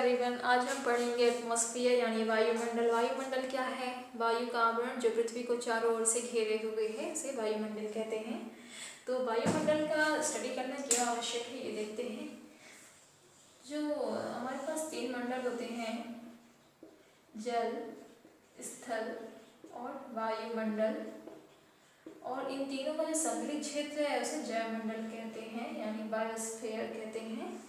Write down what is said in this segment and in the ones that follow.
Everyone, आज हम पढ़ेंगे एटमॉस्फेयर यानी वायुमंडल। वायुमंडल क्या है? वायु का आवरण जो पृथ्वी को चारों ओर से घेरे हुए है, इसे वायुमंडल कहते हैं। तो वायुमंडल का स्टडी करना क्यों आवश्यक है, ये देखते हैं। जो हमारे पास तीन मंडल होते हैं, जल, स्थल और वायुमंडल, और इन तीनों का जो सम्मिलित क्षेत्र है उसे जैवमंडल कहते हैं यानी बायोस्फीयर कहते हैं।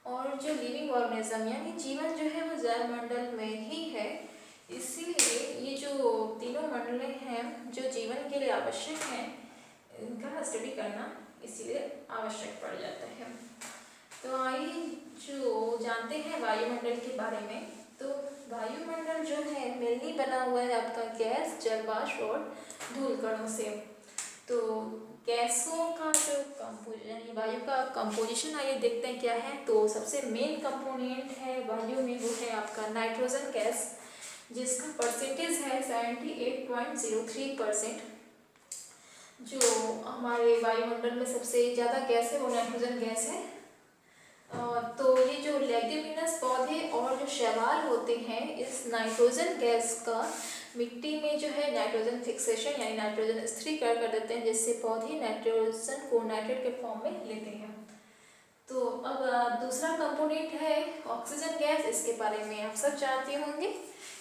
और जो लिविंग ऑर्गेनिज्म यानी जीवन जो है वो जैवमंडल में ही है। इसीलिए ये जो तीनों मंडलें हैं जो जीवन के लिए आवश्यक हैं, इनका स्टडी करना इसीलिए आवश्यक पड़ जाता है। तो आइए जो जानते हैं वायुमंडल के बारे में। तो वायुमंडल जो है मेनली बना हुआ है आपका गैस, जल वाष्प और धूल कणों से। तो गैसों का जो यानी वायु का कंपोजिशन आइए देखते हैं क्या है। तो सबसे मेन कंपोनेंट है वायु में वो है आपका नाइट्रोजन गैस, जिसका परसेंटेज है 78.03%। जो हमारे वायुमंडल में सबसे ज़्यादा गैस है वो नाइट्रोजन गैस है। तो ये जो लेग्यूमिनस पौधे और जो शैवाल होते हैं, इस नाइट्रोजन गैस का मिट्टी में जो है नाइट्रोजन फिक्सेशन यानी नाइट्रोजन स्थिरीकरण कर देते हैं, जिससे पौधे नाइट्रोजन को नाइट्रेट के फॉर्म में लेते हैं। तो अब दूसरा कंपोनेंट है ऑक्सीजन गैस। इसके बारे में आप सब जानते होंगे।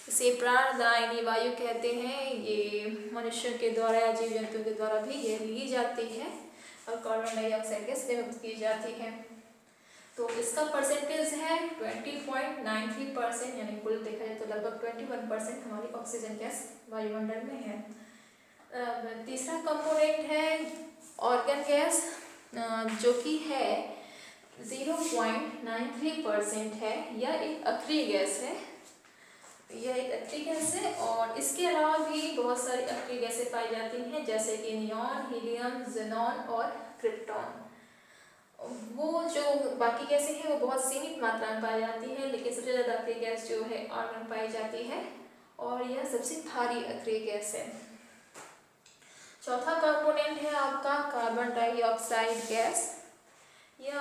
इसे प्राणदायिनी वायु कहते हैं। ये मनुष्य के द्वारा या जीव जंतुओं के द्वारा भी ये ली जाती है और कार्बन डाइऑक्साइड गैस मुक्त की जाती है। तो इसका परसेंटेज है 20.93%, यानी कुल देखा जाए तो लगभग 21% हमारी ऑक्सीजन गैस वायुमंडल में है। तीसरा कंपोनेंट है ऑर्गन गैस, जो कि है 0.93% है। यह एक अक्रिय गैस है। यह एक अक्रिय गैस है और इसके अलावा भी बहुत सारी अक्रिय गैसें पाई जाती हैं, जैसे कि नियॉन, हीलियम, ज़ेनॉन और क्रिप्टॉन। वो जो बाकी गैसें हैं वो बहुत सीमित मात्रा में पाई जाती है, लेकिन सबसे ज़्यादा अक्रिय गैस जो है आर्गन पाई जाती है और यह सबसे भारी अक्रिय गैस है। चौथा कंपोनेंट है आपका कार्बन डाइऑक्साइड गैस। यह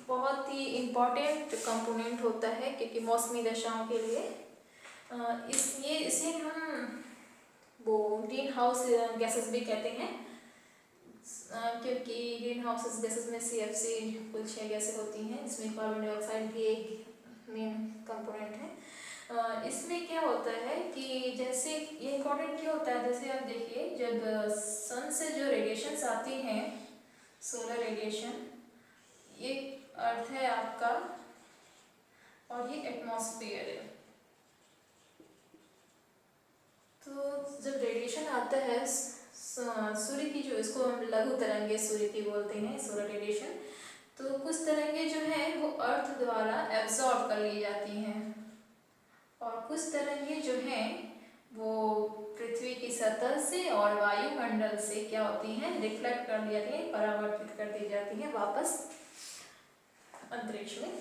बहुत ही इम्पॉर्टेंट कंपोनेंट होता है क्योंकि मौसमी दशाओं के लिए इसे हम वो ग्रीन हाउस गैसेस भी कहते हैं, क्योंकि ग्रीन हाउस गैसेस में CFC कुल 6 गैसें होती हैं। इसमें कार्बन डाइऑक्साइड भी एक मेन कंपोनेंट है। इसमें क्या होता है कि जैसे ये इम्पोर्टेंट क्यों होता है, जैसे आप देखिए जब सन से जो रेडिएशंस आती हैं, सोलर रेडिएशन, ये अर्थ है आपका और ये एटमॉस्फेयर है। तो जब रेडिएशन आता है सूर्य की, जो इसको हम लघु तरंगे सूर्य की बोलते हैं, सोलर रेडिएशन, तो कुछ तरंगे जो हैं वो अर्थ द्वारा एब्जॉर्ब कर ली जाती हैं और कुछ तरंगे जो हैं वो पृथ्वी की सतह से और वायुमंडल से क्या होती हैं, रिफ्लेक्ट कर ली जाती हैं, परावर्तित कर दी जाती हैं वापस अंतरिक्ष में।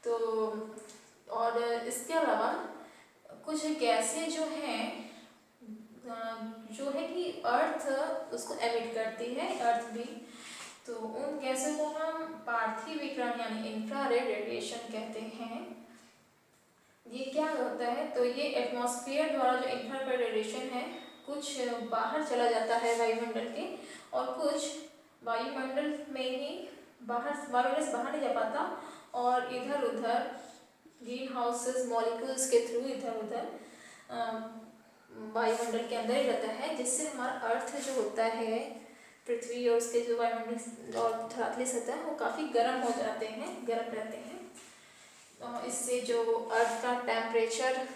तो और इसके अलावा कुछ गैसें जो हैं जो है कि अर्थ उसको एमिट करती है, अर्थ भी। तो उन गैसों को हम पार्थिव विकिरण यानी इंफ्रारेड रेडिएशन कहते हैं। ये क्या होता है, तो ये एटमॉस्फेयर द्वारा जो इंफ्रारेड रेडिएशन है कुछ बाहर चला जाता है वायुमंडल के, और कुछ वायुमंडल में ही वायुमंडल से बाहर नहीं जा पाता और इधर उधर ग्रीन हाउसेस मॉलिक्यूल्स के थ्रू इधर उधर वायुमंडल के अंदर ही रहता है, जिससे हमारा अर्थ जो होता है, पृथ्वी और उसके जो वायुमंडल और धरातली सतह है वो काफ़ी गर्म हो जाते हैं, गर्म रहते हैं। इससे जो अर्थ का टेम्परेचर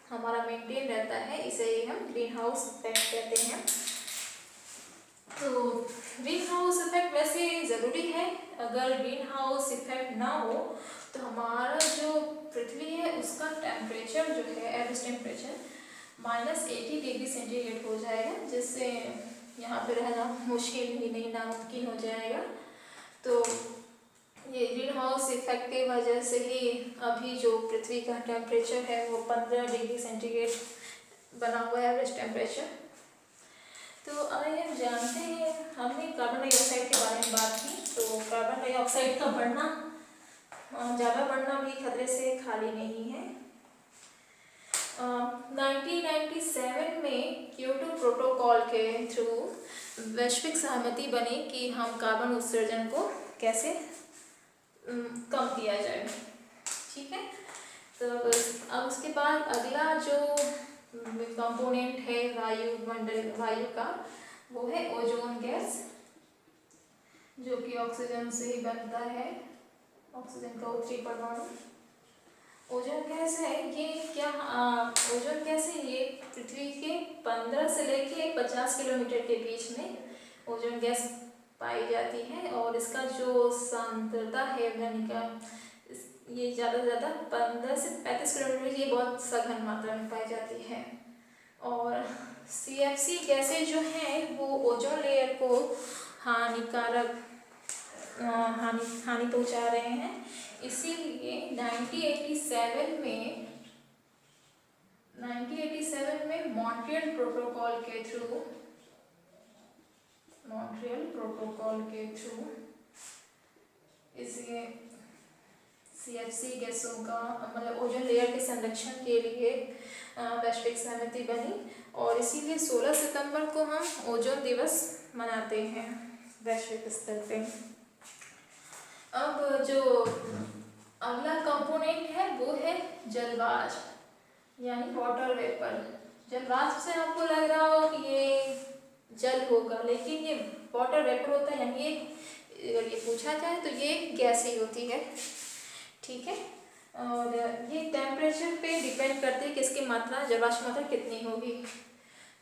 हमारा मेंटेन रहता है, इसे हम ग्रीन हाउस इफेक्ट कहते हैं। तो ग्रीन हाउस इफेक्ट वैसे ज़रूरी है। अगर ग्रीन हाउस इफेक्ट ना हो तो हमारा जो पृथ्वी है उसका टेम्परेचर जो है, एवरेज टेम्परेचर -80 डिग्री सेंटीग्रेड हो जाएगा, जिससे यहाँ पे रहना मुश्किल ही नहीं, नामुमकिन हो जाएगा। तो ये ग्रीन हाउस इफेक्ट की वजह से ही अभी जो पृथ्वी का टेम्परेचर है वो 15 डिग्री सेंटीग्रेड बना हुआ है, एवरेज टेम्परेचर। तो आइए हम जानते हैं, हमने कार्बन डाइऑक्साइड के बारे में बात की। तो कार्बन डाइऑक्साइड का बढ़ना, ज़्यादा बढ़ना भी खतरे से खाली नहीं है। 1997 में क्योटो प्रोटोकॉल के थ्रू वैश्विक सहमति बनी कि हम कार्बन उत्सर्जन को कैसे कम किया जाए। ठीक है, तो अब उसके बाद अगला जो कंपोनेंट है वायु का, वो है ओजोन गैस, जो कि ऑक्सीजन से ही बनता है, ऑक्सीजन का उत्तरी परमाणु। ओजोन गैस है ये क्या, ओजोन गैस है ये पृथ्वी के 15 से लेके 50 किलोमीटर के बीच में ओजोन गैस पाई जाती है, और इसका जो सांद्रता है यानी का ये ज़्यादा से ज़्यादा 15 से 35 किलोमीटर, ये बहुत सघन मात्रा में पाई जाती है। और CFC गैसें जो हैं वो ओजोन लेयर को हानिकारक हानि पहुंचा रहे हैं। इसीलिए 1987 में मॉन्ट्रियल प्रोटोकॉल के थ्रू इसे CFC गैसों का मतलब ओजोन लेयर के संरक्षण के लिए वैश्विक सहमति बनी, और इसीलिए 16 सितंबर को हम ओजोन दिवस मनाते हैं वैश्विक स्तर पे। अब जो अगला कंपोनेंट है वो है जलवाष्प यानी वाटर वेपर। जलवाष्प से आपको लग रहा हो कि ये जल होगा, लेकिन ये वाटर वेपर होता है, यानी अगर ये पूछा जाए तो ये गैस ही होती है। ठीक है, और ये टेम्परेचर पे डिपेंड करती है कि इसकी मात्रा, जलवाष्प मात्रा कितनी होगी।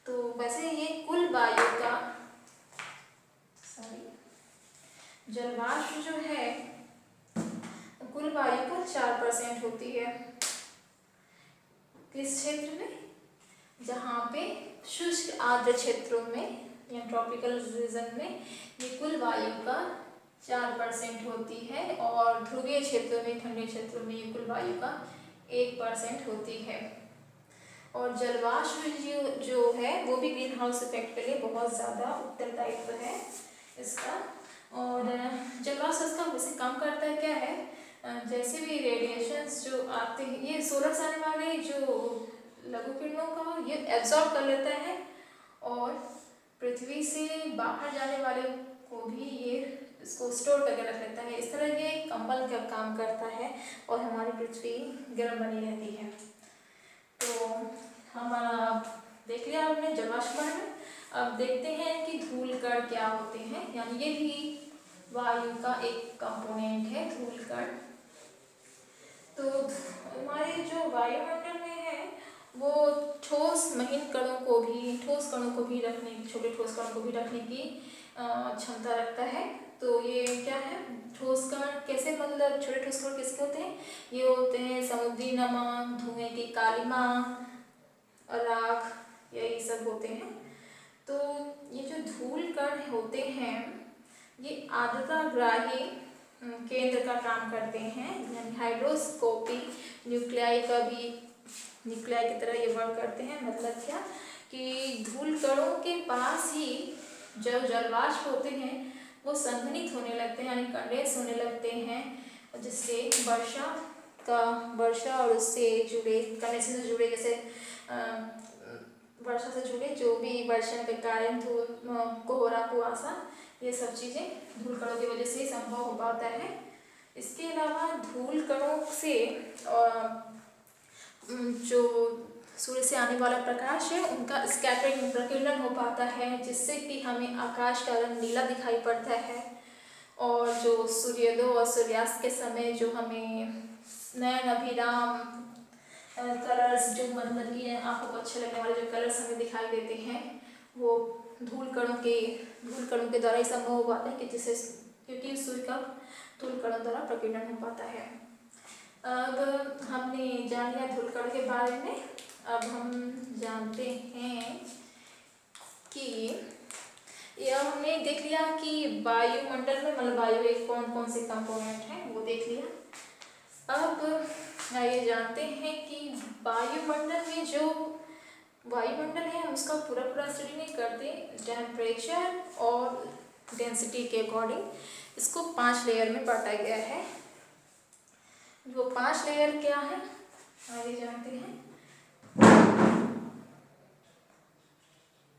तो वैसे ये कुल वायु का जलवाष्प जो है कुल वायु का 4% होती है। किस क्षेत्र में? जहाँ पे शुष्क आर्द्र क्षेत्रों में या ट्रॉपिकल रीजन में ये कुल वायु का 4% होती है, और ध्रुवीय क्षेत्रों में, ठंडे क्षेत्रों में ये कुल वायु का 1% होती है। और जलवाष्प जो है वो भी ग्रीन हाउस इफेक्ट के लिए बहुत ज़्यादा उत्तरदायित्व है इसका। और जलवाष्प इसका वैसे कम करता है क्या है, जैसे भी रेडिएशंस जो आते हैं, ये सोलर से आने वाले जो लघु किरणों का ये एब्जॉर्ब कर लेता है, और पृथ्वी से बाहर जाने वाले को भी ये इसको स्टोर करके रख लेता है। इस तरह ये कंबल का काम करता है, और हमारी पृथ्वी गर्म बनी रहती है। तो हमारा देख लिया आपने जलवाष्प में। अब देखते हैं कि धूल कण क्या होते हैं, यानी ये भी वायु का एक कंपोनेंट है, धूल कण। तो हमारे जो वायुमंडल में है वो ठोस महीन कणों को भी, ठोस कणों को भी रखने, छोटे ठोस कणों को भी रखने की क्षमता रखता है। तो ये क्या है, ठोस कण कैसे, मतलब छोटे ठोस कण किसके होते हैं? ये होते हैं समुद्री नमक, धुएं की कालिमा, राख, यही सब होते हैं। तो ये जो धूल कण होते हैं ये आर्द्रताग्राही केंद्र का काम करते हैं, यानी हाइड्रोस्कोपी न्यूक्लियाई का भी, न्यूक्लियाई की तरह ये वर्क करते हैं। मतलब क्या कि धूल कणों के पास ही जो जलवाष्प होते हैं वो संघनित होने लगते हैं, यानी कंडेंस होने लगते हैं, जिससे वर्षा और उससे जुड़े, कंडेंसेशन से जुड़े, जैसे वर्षा से जुड़े जो भी वर्षा के कारण धूल, कोहरा, कुआसा, ये सब चीज़ें धूल कणों की वजह से ही संभव हो पाता है। इसके अलावा धूल कणों से जो सूर्य से आने वाला प्रकाश है उनका स्कैटरिंग, प्रकीर्णन हो पाता है, जिससे कि हमें आकाश का रंग नीला दिखाई पड़ता है। और जो सूर्योदय और सूर्यास्त के समय जो हमें नयन अभिराम कलर्स, जो मतलब कि आंखों को अच्छे लगने वाले जो कलर्स हमें दिखाई देते हैं, वो धूल कणों के द्वारा ही संभव हो पाता है, कि जिससे क्योंकि सूर्य का धूल कणों द्वारा प्रकीर्णन हो पाता है। अब हमने जान लिया धूल कण के बारे में। अब हम जानते हैं कि यह हमने देख लिया कि वायुमंडल में, मतलब वायु एक कौन कौन से कंपोनेंट हैं वो देख लिया। अब आइए जानते हैं कि वायुमंडल में जो वायुमंडल है हम उसका पूरा स्टडी नहीं करते, टेम्परेचर और डेंसिटी के अकॉर्डिंग इसको 5 लेयर में बांटा गया है। वो 5 लेयर क्या है आगे जानते हैं।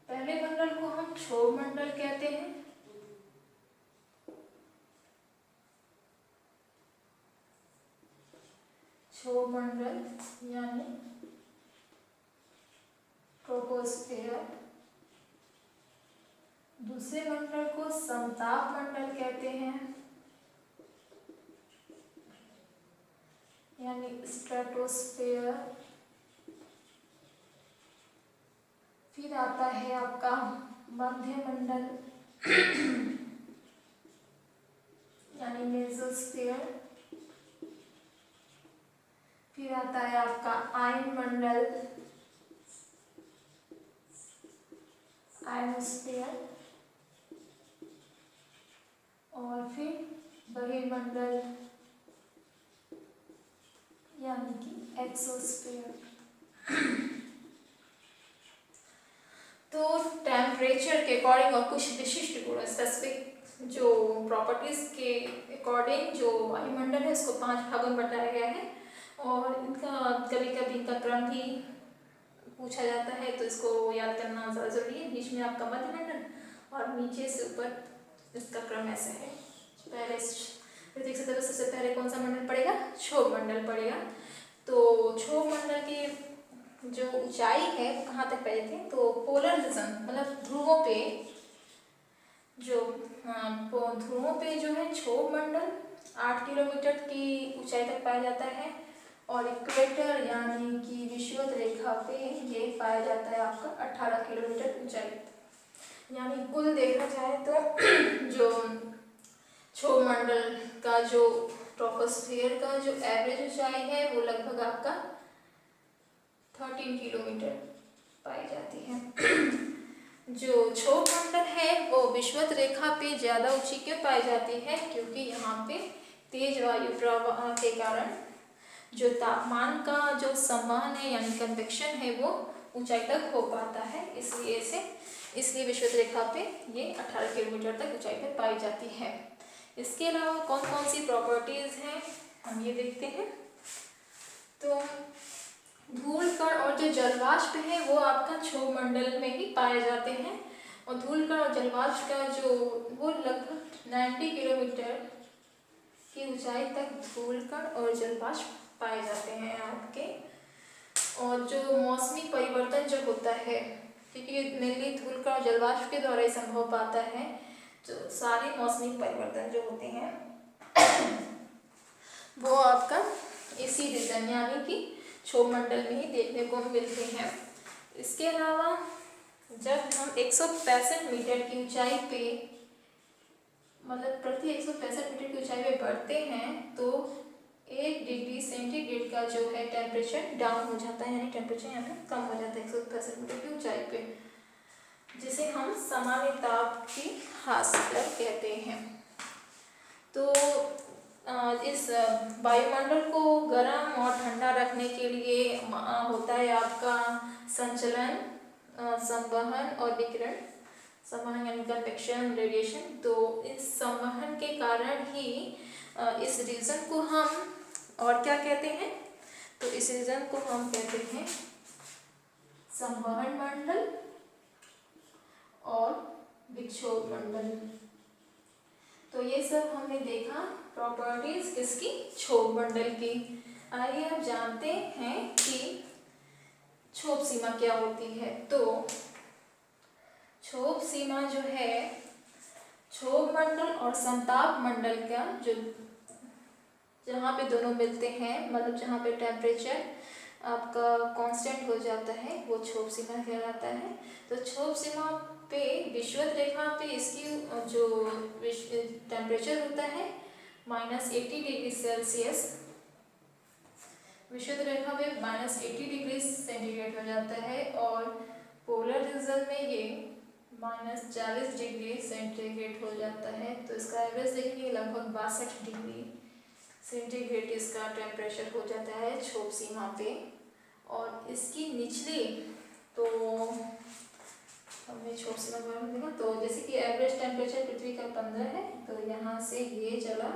पहले मंडल को हम क्षोभ मंडल कहते हैं। क्षोभ मंडल यानी ट्रोपोस्फियर। दूसरे मंडल को समताप मंडल कहते हैं यानी स्ट्रेटोस्फियर। फिर आता है आपका मध्य मंडल यानी मेसोस्फियर। फिर आता है आपका आयन मंडल आयनोस्फियर। और फिर बहिर्मंडल यानी कि एक्सोस्फियर। तो टेम्परेचर के अकॉर्डिंग और कुछ विशिष्ट गुण स्पेसिफिक जो प्रॉपर्टीज के अकॉर्डिंग जो वायुमंडल है उसको 5 भागों में बताया गया है। और इनका कभी कभी इनका क्रम भी पूछा जाता है तो इसको याद करना ज़्यादा जरूरी है। बीच में आपका मध्यमंडल और नीचे से ऊपर इसका क्रम ऐसा है। पहले देख सकते हो सबसे पहले कौन सा मंडल पड़ेगा, क्षोभ मंडल पड़ेगा। तो क्षोभ मंडल की जो ऊंचाई है वो कहाँ तक पहुँचती है, तो पोलर रीजन मतलब ध्रुवों पे जो ध्रुवों पे जो है क्षोभ मंडल 8 किलोमीटर की ऊंचाई तक पाया जाता है। और इक्वेटर यानी कि विषुवत रेखा पे ये पाया जाता है आपका 18 किलोमीटर ऊंचाई। यानी कुल देखा जाए तो जो क्षोभ मंडल का जो ट्रोपोस्फियर का जो एवरेज ऊंचाई है वो लगभग आपका 13 किलोमीटर पाई जाती है। जो क्षोभ मंडल है वो विषुवत रेखा पे ज़्यादा ऊंची क्यों पाई जाती है, क्योंकि यहाँ पे तेज वायु प्रवाह के कारण जो तापमान का जो संवहन है यानी कन्वेक्शन है वो ऊंचाई तक हो पाता है। इसलिए विषुवत रेखा पे ये 18 किलोमीटर तक ऊंचाई पर पाई जाती है। इसके अलावा कौन कौन सी प्रॉपर्टीज हैं हम ये देखते हैं। तो धूल कण और जो जलवाष्प है वो आपका क्षोभ मंडल में ही पाए जाते हैं। और धूल कण और जलवाष्प का जो वो लगभग 90 किलोमीटर की ऊंचाई तक धूल कण और जलवाष्प पाए जाते हैं आपके। और जो मौसमी परिवर्तन जो होता है, क्योंकि मेनली धूल कण और जलवाष्प के द्वारा ही संभव पाता है, जो सारे मौसमी परिवर्तन जो होते हैं वो आपका इसी रीजन यानी कि क्षोभ मंडल में ही देखने को मिलते हैं। इसके अलावा जब हम 165 मीटर की ऊंचाई पे मतलब प्रति 165 मीटर की ऊंचाई पे बढ़ते हैं तो 1 डिग्री सेंटीग्रेड का जो है टेम्परेचर डाउन हो जाता है, यानी टेम्परेचर यहाँ पे कम हो जाता है 165 मीटर की ऊंचाई पे, जिसे हम सामान्य ताप की हासिल कहते हैं। तो इस वायुमंडल को गर्म और ठंडा रखने के लिए होता है आपका संचलन, संवहन और विकिरण। संवहन यानी कन्वेक्शन, रेडिएशन। तो इस संवहन के कारण ही इस रीजन को हम और क्या कहते हैं, तो इस रीजन को हम कहते हैं संवहन मंडल और विक्षोभ मंडल। तो ये सब हमने देखा प्रॉपर्टीज किसकी, क्षोभ मंडल की। आइए अब जानते हैं कि क्षोभ सीमा क्या होती है। तो क्षोभ सीमा जो है क्षोभ मंडल और संताप मंडल का जो जहाँ पे दोनों मिलते हैं, मतलब जहाँ पे टेम्परेचर आपका कांस्टेंट हो जाता है वो क्षोभ सीमा कहलाता है। तो क्षोभ सीमा पे विषुवत रेखा पे इसकी जो टेम्परेचर होता है -80 डिग्री सेल्सियस, विषुवत रेखा पे -80 डिग्री सेंटीग्रेड हो जाता है। और पोलर रीजन में ये -40 डिग्री सेंटीग्रेड हो जाता है। तो इसका एवरेज देखेंगे लगभग 62 डिग्री सेंटीग्रेड इसका टेम्परेचर हो जाता है क्षोभ सीमा पे। और इसकी निचली तो हमने क्षोभ सीमा के बारे में देखा, तो जैसे कि एवरेज टेम्परेचर पृथ्वी का 15 है, तो यहाँ से ये चला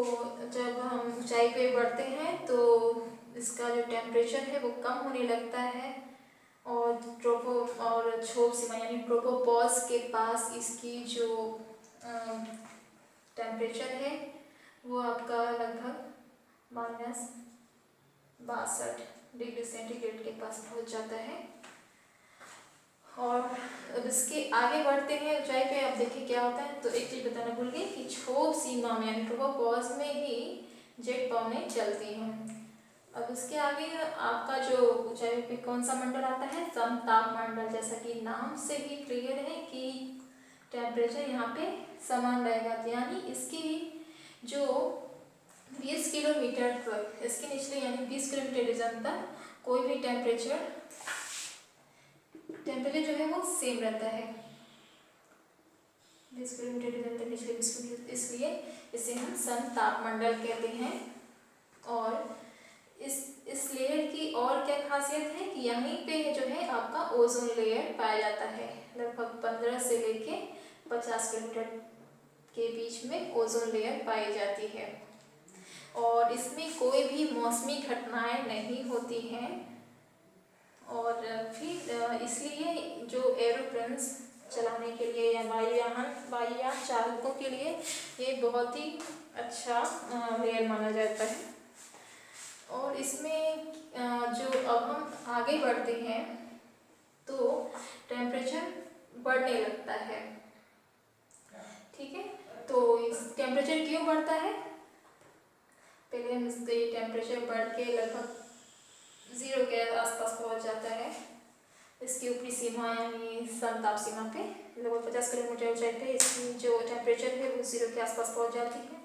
तो जब हम ऊंचाई पे बढ़ते हैं तो इसका जो टेम्परेचर है वो कम होने लगता है और क्षोभ सीमा यानी ट्रोपोपॉज के पास इसकी जो टेम्परेचर है वो आपका लगभग -62 डिग्री सेंटीग्रेड के पास पहुंच जाता है। और अब इसके आगे बढ़ते हैं ऊंचाई पे, आप देखिए क्या होता है। तो एक चीज़ बताना भूल गई कि क्षोभ सीमा में यानी ट्रोपोपॉज में ही जेट पवनें चलती हैं। अब इसके आगे आपका जो ऊंचाई पे कौन सा मंडल आता है, समताप मंडल। जैसा कि नाम से ही क्लियर है कि टेम्परेचर यहाँ पे समान रहेगा, यानी इसकी जो 20 किलोमीटर तक, इसके निचले यानी 20 किलोमीटर रीजन तक कोई भी टेम्परेचर जो है वो सेम रहता है। 20 किलोमीटर रीजन तक निचले 20 किलोमीटर, इसलिए इसे हम समतापमंडल कहते हैं। और इस लेयर की और क्या खासियत है कि यहीं पे जो है आपका ओजोन लेयर पाया जाता है। लगभग 15 से लेके 50 किलोमीटर के बीच में ओजोन लेयर पाई जाती है और इसमें कोई भी मौसमी घटनाएं नहीं होती हैं। और फिर इसलिए जो एरोप्लेन्स चलाने के लिए या वायुयान चालकों के लिए ये बहुत ही अच्छा लेयर माना जाता है। और इसमें जो अब हम आगे बढ़ते हैं तो टेम्परेचर बढ़ने लगता है, ठीक है। तो इस टेम्परेचर क्यों बढ़ता है, पहले हम इसके टेम्परेचर बढ़ के लगभग 0 के आसपास पहुंच जाता है। इसकी ऊपरी सीमा यानी समताप सीमा पे लगभग 50 किलोमीटर ऊंचाई पे इसकी जो टेम्परेचर है वो 0 के आसपास पहुंच जाती है।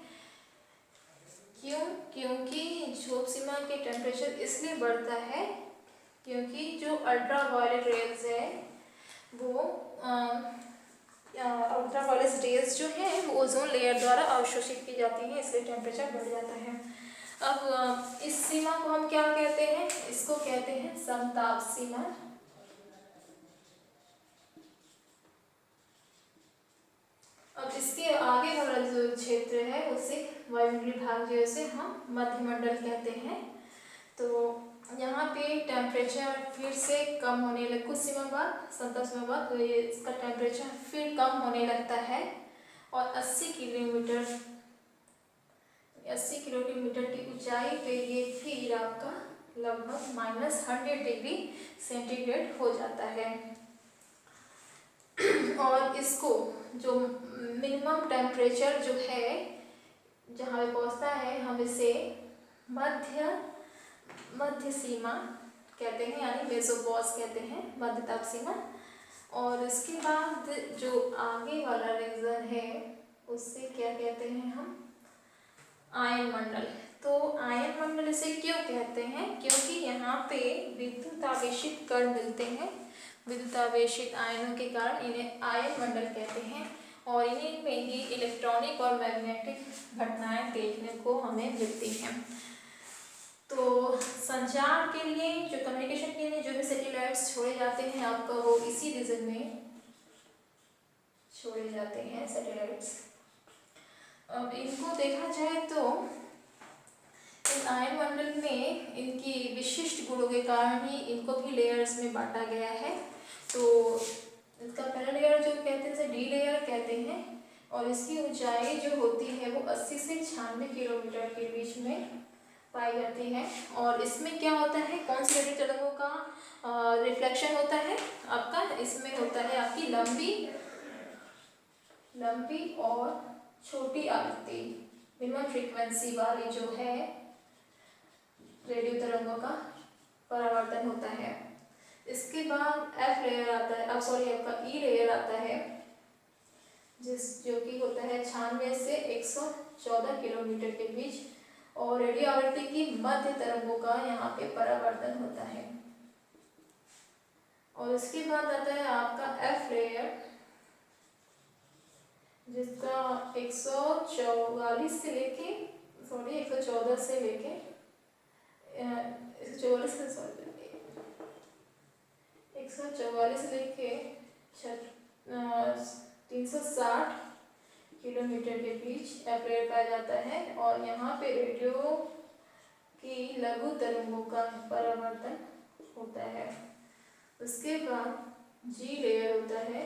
क्योंकि क्षोभ सीमा के टेम्परेचर इसलिए बढ़ता है क्योंकि जो अल्ट्रा वायलेट रेज है वो अल्ट्रा वायलेट रेज जो है वो ओजोन लेयर द्वारा अवशोषित की जाती है, इसलिए टेम्परेचर बढ़ जाता है। अब इस सीमा को हम क्या कहते हैं, इसको कहते हैं समताप सीमा। अब इसके आगे वाला जो क्षेत्र है उसे वायुमंडलीय भाग जो है हम मध्यमंडल कहते हैं। तो यहाँ पे टेम्परेचर फिर से कम होने लग कुछ सीमा बाद, समताप सीमा बाद, तो ये इसका टेम्परेचर फिर कम होने लगता है और 80 किलोमीटर की ऊंचाई पे ये फिर आपका लगभग -100 डिग्री सेंटीग्रेड हो जाता है। और इसको जो मिनिमम टेम्परेचर जो है जहाँ पे पहुँचता है हम इसे मध्य सीमा कहते हैं, यानी मेसोपॉज कहते हैं, मध्य ताप सीमा। और इसके बाद जो आगे वाला रीजन है उससे क्या कहते हैं हम, आयन मंडल। तो आयन मंडल इसे क्यों कहते हैं, क्योंकि यहाँ पे विद्युत आवेशित कण मिलते हैं, विद्युत आवेशित आयनों के कारण इन्हें आयन मंडल कहते हैं। और इन्हीं में ही इलेक्ट्रॉनिक और मैग्नेटिक घटनाएं देखने को हमें मिलती हैं। तो संचार के लिए जो कम्युनिकेशन के लिए जो भी सैटेलाइट्स छोड़े जाते हैं आपका वो इसी रीजन में छोड़े जाते हैं सैटेलाइट्स। अब इनको देखा जाए तो इस आयन मंडल में इनकी विशिष्ट गुणों के कारण ही इनको भी लेयर्स में बांटा गया है। तो इसका पहला लेयर जो कहते हैं इसे डी लेयर कहते हैं और इसकी ऊंचाई जो होती है वो 80 से 96 किलोमीटर के बीच में पाई जाती है। और इसमें क्या होता है, कौन सी रेडियो तरंगों का रिफ्लेक्शन होता है आपका, इसमें होता है आपकी लंबी और छोटी आवृत्ति मिनिमम फ्रीक्वेंसी वाली जो है रेडियो तरंगों का परावर्तन होता है। इसके बाद एफ लेयर आता है, आपका ई लेयर आता है जो कि होता है 96 से 114 किलोमीटर के बीच और रेडियो आवृत्ति की मध्य तरंगों का यहाँ पे परावर्तन होता है। और इसके बाद आता है आपका एफ लेयर जिसका 114 से लेके 114 से लेके 144 से लेके 360 किलोमीटर के बीच एप्रिल पाया जाता है। और यहाँ पे रेडियो की लघु तरंगों का परावर्तन होता है। उसके बाद जी लेयर होता है।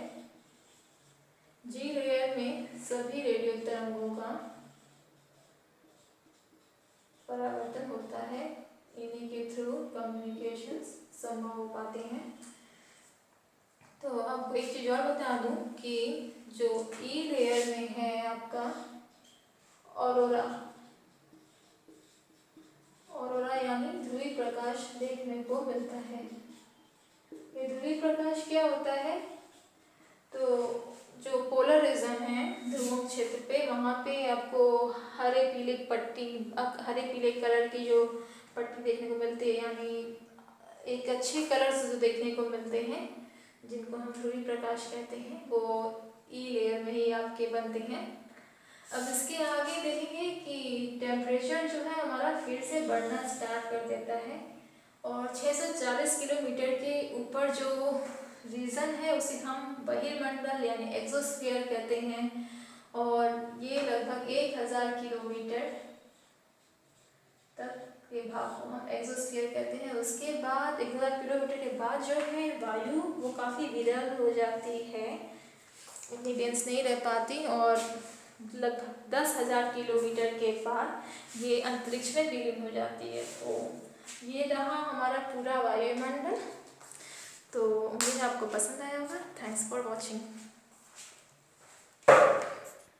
जी लेयर में सभी रेडियो तरंगों का परावर्तन होता है। इन्हीं के थ्रू कम्युनिकेशंस संभव हो पाते हैं। तो आपको एक चीज़ और बता दूं कि जो ई लेयर में है आपका ऑरोरा, ऑरोरा यानी ध्रुवीय प्रकाश देखने को मिलता है। ये ध्रुवीय प्रकाश क्या होता है? तो जो पोलर रीजन है ध्रुव क्षेत्र पे, वहाँ पे आपको हरे पीले पट्टी, हरे पीले कलर की जो पट्टी देखने को मिलती है, यानी एक अच्छे कलर्स जो देखने को मिलते हैं, जिनको हम ध्रुवीय प्रकाश कहते हैं, वो ई लेयर में ही आपके बनते हैं। अब इसके आगे देखेंगे कि टेम्परेचर जो है हमारा फिर से बढ़ना स्टार्ट कर देता है और 640 किलोमीटर के ऊपर जो रीजन है उसे हम बहिर्मंडल यानी एक्सोस्फीयर कहते हैं। और ये लगभग 1000 किलोमीटर तक के भाग को हम एक्सोस्फीयर कहते हैं। उसके बाद 1000 किलोमीटर के बाद जो है वायु वो काफ़ी विरल हो जाती है, इतनी डेंस नहीं रह पाती, और लगभग 10,000 किलोमीटर के बाद ये अंतरिक्ष में विलीन हो जाती है। तो ये रहा हमारा पूरा वायुमंडल। तो उम्मीद है आपको पसंद आया होगा। Thanks for watching.